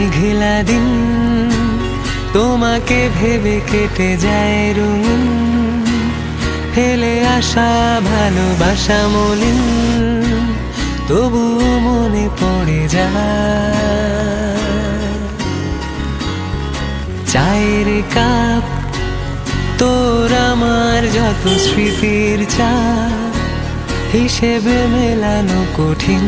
মেঘলা দিন তোমাকে ভেবে কেটে যায় রঙিন, ফেলে আসা ভালোবাসা মলিন, তবু মনে পড়ে যায়। চায়ের কাপ তোর আমার যত স্মৃতির চা, হিসেবে মেলানো কঠিন।